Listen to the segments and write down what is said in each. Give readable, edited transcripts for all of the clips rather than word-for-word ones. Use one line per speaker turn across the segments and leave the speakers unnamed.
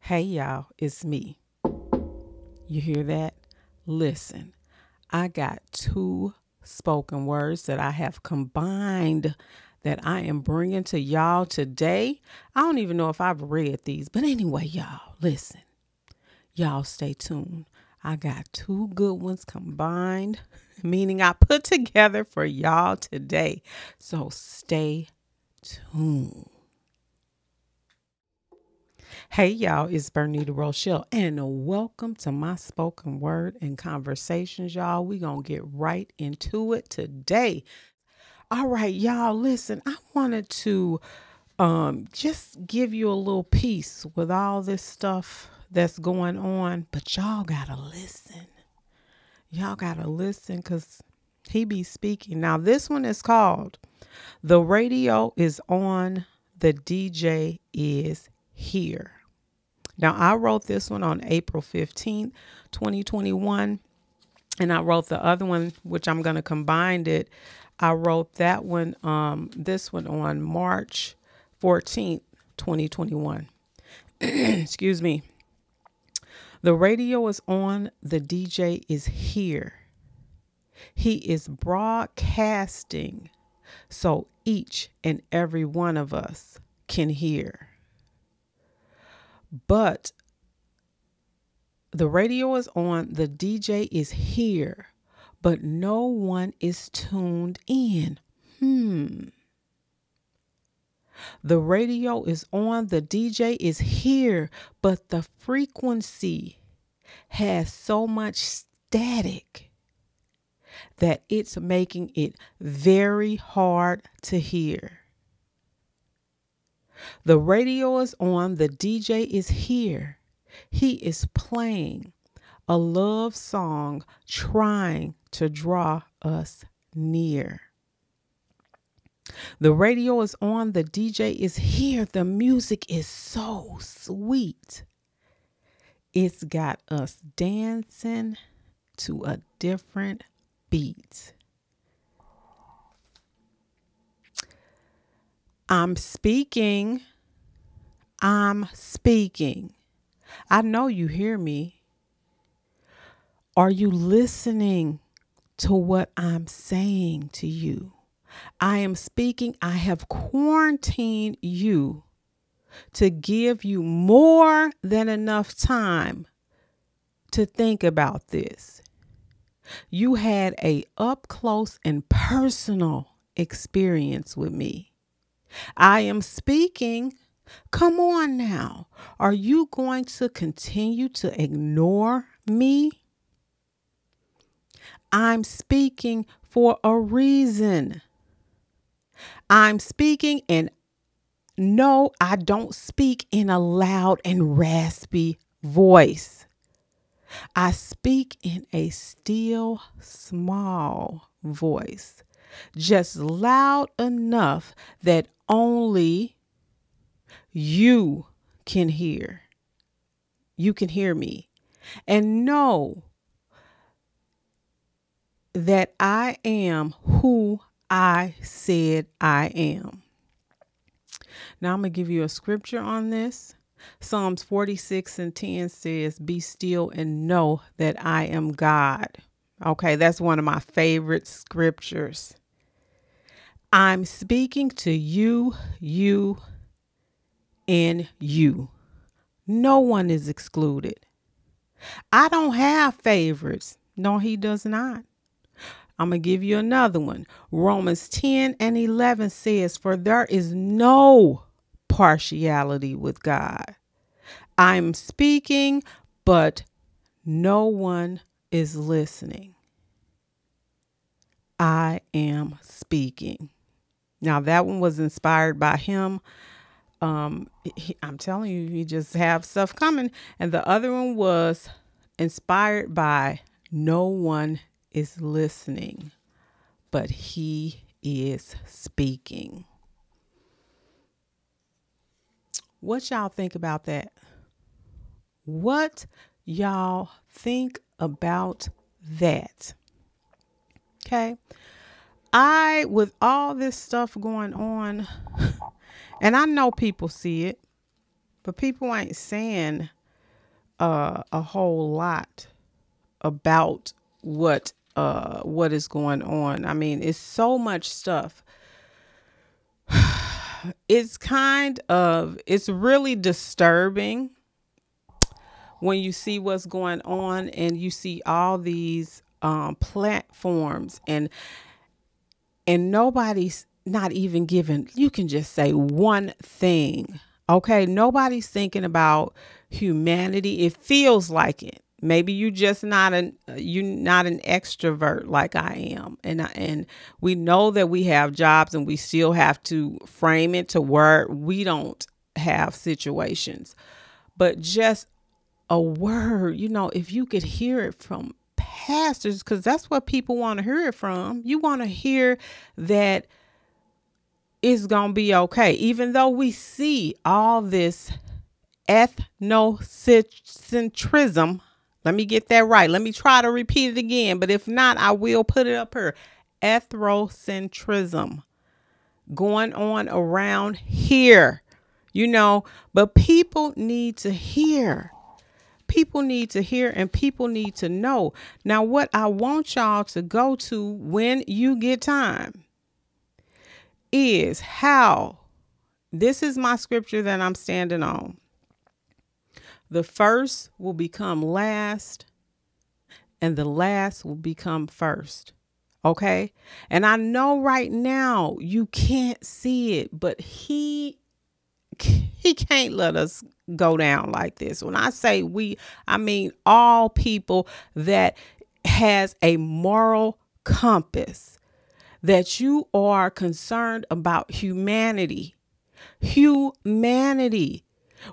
Hey y'all, it's me. You hear that? Listen, I got two spoken words that I have combined that I am bringing to y'all today. I don't even know if I've read these, but anyway, y'all, listen. Y'all stay tuned. I got two good ones combined, meaning I put together for y'all today. So stay tuned. Hey y'all, it's Bernita Rochele, and welcome to my spoken word and conversations, y'all. We gonna get right into it today. All right, y'all, listen, I wanted to just give you a little piece with all this stuff that's going on, but y'all gotta listen. Y'all gotta listen because he be speaking. Now, this one is called The Radio is On, the DJ is Here. Now, I wrote this one on April 15th, 2021. And I wrote the other one, which I'm going to combine it. I wrote that one, this one on March 14th, 2021. Excuse me. The radio is on. The DJ is here. He is broadcasting so each and every one of us can hear. But the radio is on, the DJ is here, but no one is tuned in. The radio is on, the DJ is here, but the frequency has so much static that it's making it very hard to hear. The radio is on, the DJ is here. He is playing a love song trying to draw us near. The radio is on, the DJ is here. The music is so sweet. It's got us dancing to a different beat. I'm speaking. I'm speaking. I know you hear me. Are you listening to what I'm saying to you? I am speaking. I have quarantined you to give you more than enough time to think about this. You had a up close and personal experience with me. I am speaking. Come on now. Are you going to continue to ignore me? I'm speaking for a reason. I'm speaking, and no, I don't speak in a loud and raspy voice. I speak in a still, small voice, just loud enough that only you can hear. You can hear me and know that I am who I said I am. Now I'm going to give you a scripture on this. Psalms 46:10 says, "Be still and know that I am God." Okay, that's one of my favorite scriptures. I'm speaking to you, and you. No one is excluded. I don't have favorites. No, he does not. I'm going to give you another one. Romans 10:11 says, "For there is no partiality with God." I'm speaking, but no one is listening. I am speaking. Now, that one was inspired by him. I'm telling you, you just have stuff coming. And the other one was inspired by no one is listening, but he is speaking. What y'all think about that? What y'all think about that? Okay. With all this stuff going on, and I know people see it. But people ain't saying a whole lot about what is going on. I mean, it's so much stuff. It's really disturbing when you see what's going on and you see all these platforms and nobody's not even giving, you can just say one thing. Okay. Nobody's thinking about humanity. It feels like it. Maybe you're not an extrovert like I am. And we know that we have jobs and we still have to frame it to where we don't have situations, but just a word, if you could hear it from pastors, because that's what people want to hear it from. You want to hear that it's going to be okay. Even though we see all this ethnocentrism, let me get that right. Let me try to repeat it again. But if not, I will put it up here. Ethnocentrism going on around here, but people need to hear. People need to hear and people need to know. Now, what I want y'all to go to when you get time is how, this is my scripture that I'm standing on. The first will become last and the last will become first. Okay. And I know right now you can't see it, but he can't let us go down like this. When I say we, I mean all people that has a moral compass, that you are concerned about humanity.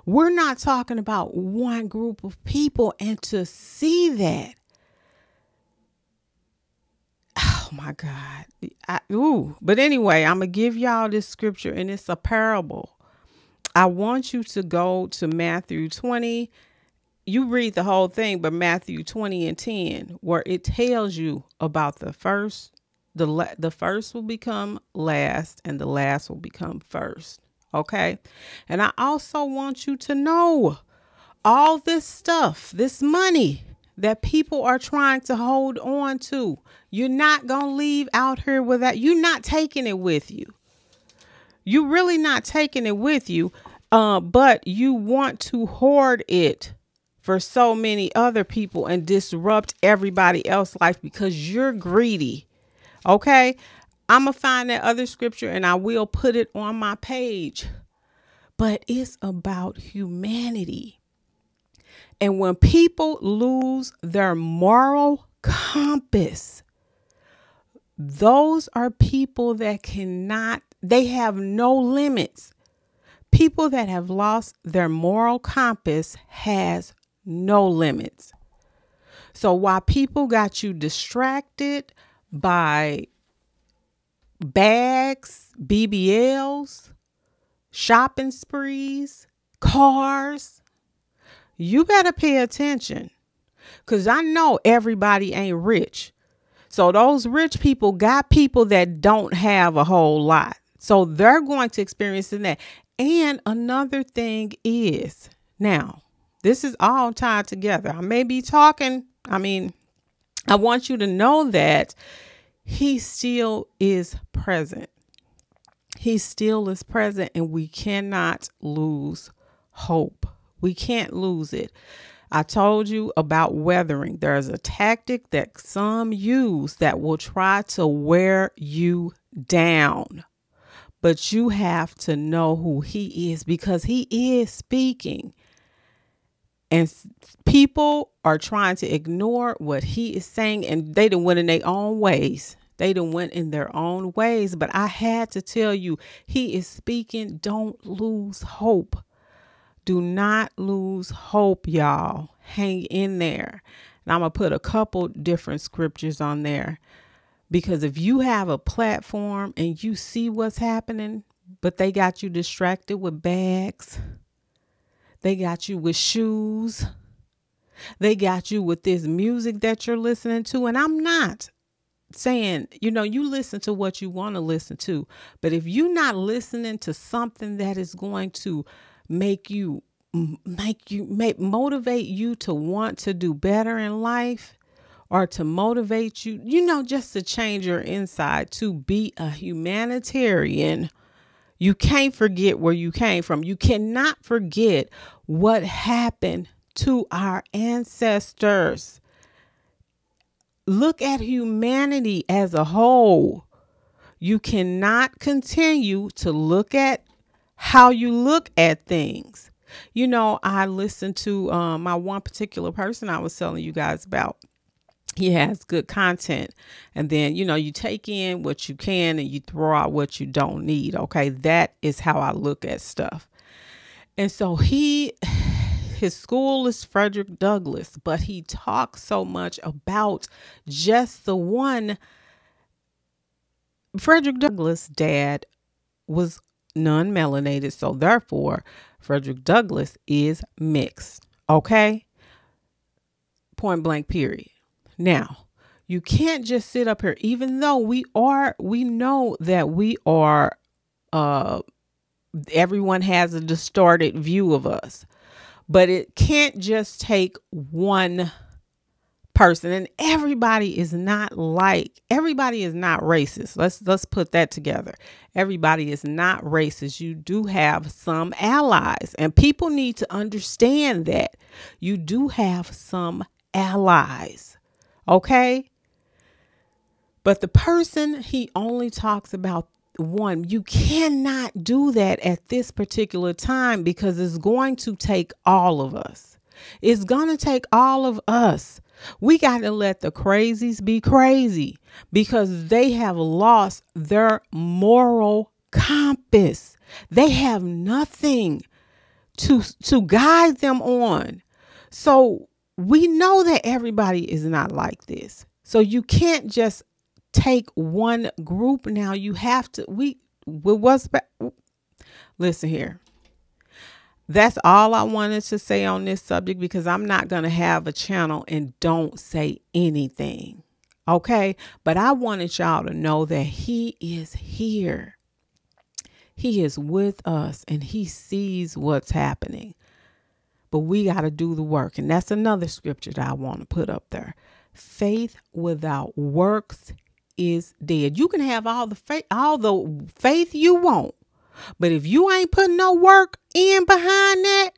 We're not talking about one group of people, and to see that, oh my God. But anyway, I'm going to give y'all this scripture and it's a parable. I want you to go to Matthew 20. You read the whole thing, but Matthew 20 and 10, where it tells you about the first, the first will become last and the last will become first. Okay. And I also want you to know all this stuff, this money that people are trying to hold on to. You're not going to leave out here with that. You're not taking it with you. You're really not taking it with you, but you want to hoard it for so many other people and disrupt everybody else's life because you're greedy. Okay, I'm going to find that other scripture and I will put it on my page. But it's about humanity. And when people lose their moral compass, those are people that they have no limits. People that have lost their moral compass has no limits. So while people got you distracted by bags, BBLs, shopping sprees, cars, you better pay attention, because I know everybody ain't rich. So those rich people got people that don't have a whole lot. So they're going to experience that. And another thing is, now, this is all tied together. I may be talking. I want you to know that he still is present. He still is present, and we cannot lose hope. We can't lose it. I told you about weathering. There's a tactic that some use that will try to wear you down. But you have to know who he is, because he is speaking. And people are trying to ignore what he is saying, and they done went in their own ways. But I had to tell you, he is speaking. Don't lose hope. Do not lose hope, y'all. Hang in there. And I'm going to put a couple different scriptures on there, because if you have a platform and you see what's happening, but they got you distracted with bags, they got you with shoes, they got you with this music that you're listening to. And I'm not saying, you listen to what you want to listen to, but if you're not listening to something that is going to make you motivate you to want to do better in life, or to motivate you, just to change your inside, to be a humanitarian, you can't forget where you came from. You cannot forget what happened to our ancestors. Look at humanity as a whole. You cannot continue to look at how you look at things. I listened to my one particular person I was telling you guys about. He has good content. And then, you take in what you can and you throw out what you don't need. Okay. That is how I look at stuff. And so his school is Frederick Douglass, but he talks so much about just the one. Frederick Douglass' dad was non-melanated. So therefore, Frederick Douglass is mixed. Okay. Point blank, period. Now, you can't just sit up here, even though we know that we are, everyone has a distorted view of us, but it can't just take one person, and everybody is not racist. Let's put that together. Everybody is not racist. You do have some allies, and people need to understand that you do have some allies. Okay. But the person, he only talks about one. You cannot do that at this particular time, because it's going to take all of us. It's going to take all of us. We got to let the crazies be crazy, because they have lost their moral compass. They have nothing to guide them on. So we know that everybody is not like this. So you can't just take one group. Now you have to, listen here. That's all I wanted to say on this subject, because I'm not going to have a channel and don't say anything. Okay. But I wanted y'all to know that he is here. He is with us and he sees what's happening. But we got to do the work. And that's another scripture that I want to put up there. Faith without works is dead. You can have all the faith you want, but if you ain't putting no work in behind that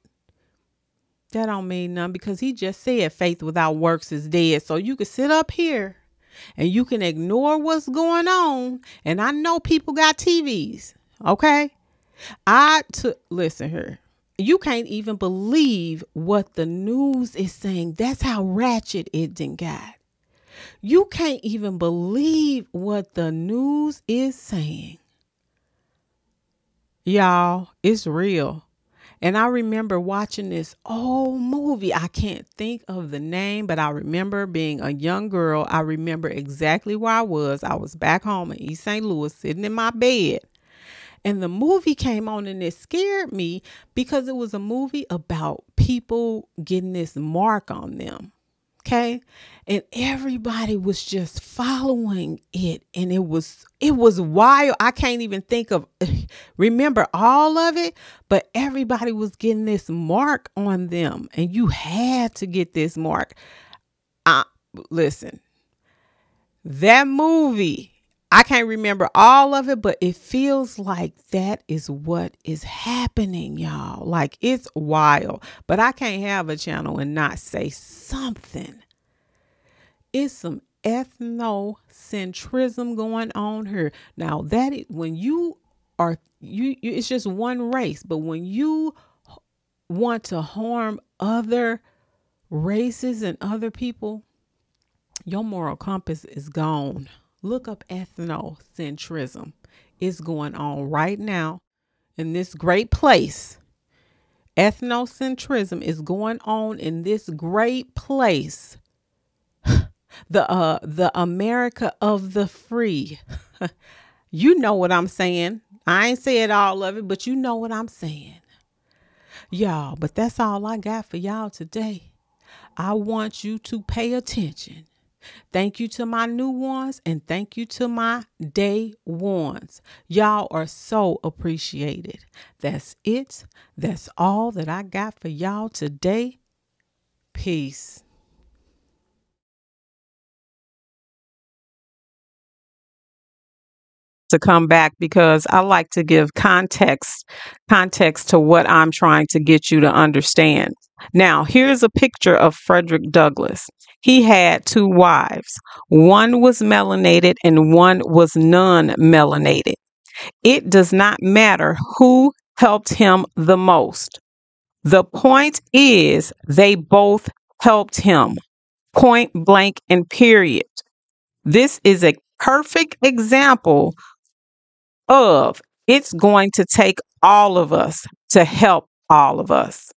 don't mean nothing, because he just said faith without works is dead. So you can sit up here and you can ignore what's going on. And I know people got TVs. Okay. Listen here. You can't even believe what the news is saying. That's how ratchet it done got. You can't even believe what the news is saying. Y'all, it's real. And I remember watching this old movie. I can't think of the name, but I remember being a young girl. I remember exactly where I was. I was back home in East St. Louis, sitting in my bed. And the movie came on and it scared me, because it was a movie about people getting this mark on them. Okay. And everybody was just following it. And it was wild. I can't even remember all of it, but everybody was getting this mark on them, and you had to get this mark. Listen, that movie, I can't remember all of it, but it feels like that is what is happening, y'all. Like, it's wild, but I can't have a channel and not say something. It's some ethnocentrism going on here. Now that is when it's just one race, but when you want to harm other races and other people, your moral compass is gone. Look up ethnocentrism. It's going on right now in this great place. Ethnocentrism is going on in this great place. The America of the free. You know what I'm saying. I ain't said all of it, but you know what I'm saying. Y'all, but that's all I got for y'all today. I want you to pay attention. Thank you to my new ones and thank you to my day ones. Y'all are so appreciated. That's it. That's all that I got for y'all today. Peace. To come back because I like to give context to what I'm trying to get you to understand. Now, here's a picture of Frederick Douglass. He had two wives. One was melanated and one was non-melanated. It does not matter who helped him the most. The point is they both helped him. Point blank and period. This is a perfect example of it's going to take all of us to help all of us.